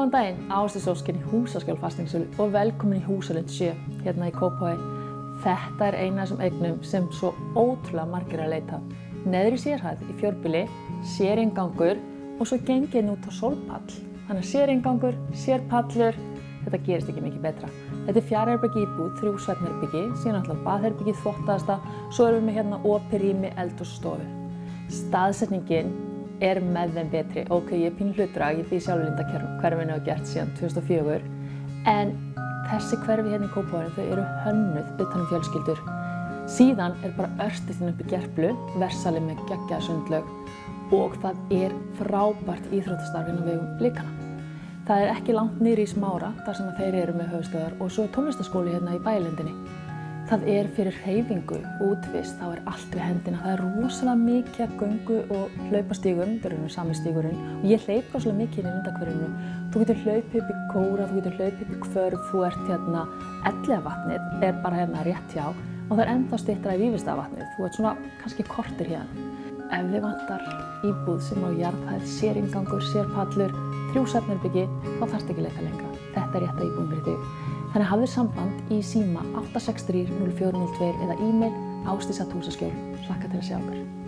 Góðan daginn, Ásdís Ósk í Húsaskjól fasteignasölu og velkomin í Húsalund 7 hérna í Kópavogi. Þetta er eina af þessum eignum sem svo ótrúlega margir að leita. Neðri sérhæð í fjórbýli, sérinngangur og svo gengið út á sólpall. Þannig að sérinngangur, sérpallur, þetta gerist ekki mikið betra. Þetta er 4 herbergi íbúð, 3 svefnherbyggi, síðan alltaf baðherbyggi, þvottaðasta, svo erum við hérna opið rými, eldhús og stofu. Staðsetningin er með þeim betri. Ok, ég er pínu hlutdrag, ég bý sjálfur Lindahverfinu og gert síðan 2004. En þessi hverfi hérna í Kópavogi, þau eru hönnuð utan fjölskyldur. Síðan er bara örstuðin upp í Gerplu, Versali með geggjaða sundlaug og það er frábært íþróttastarf á vegum Blikana. Það er ekki langt niðri í Smára, þar sem þeir eru með höfuðstöðvar og svo er tónlistarskóli hérna í bæjarlindinni. Það er fyrir hreyfingu, útivist, þá er allt við hendina. Það er rosalega mikið af göngu og hlaupastígum, þetta er sami stígurinn og ég hleyp rosalega mikið inn í Lindahverfinu. Þú getur hlaupið upp í Kóra, þú getur hlaupið upp í Hvörf, þú ert hérna, Elliðavatnið er bara hérna rétt hjá og það er ennþá styttra í Vífilsstaðavatnið, þú ert svona kannski korter hérna. Ef þið vantar íbúð sem á jarðhæð, sérinngangur, sérpallur, 3 svefnherbyggi, þá þarftu ekki að leita lengra. Þetta er rétta íbúðin fyrir þig. Þannig hafðu samband í síma 863 0402 eða e-mail ásdís@húsaskjól. Hlakka til að sjá okkur.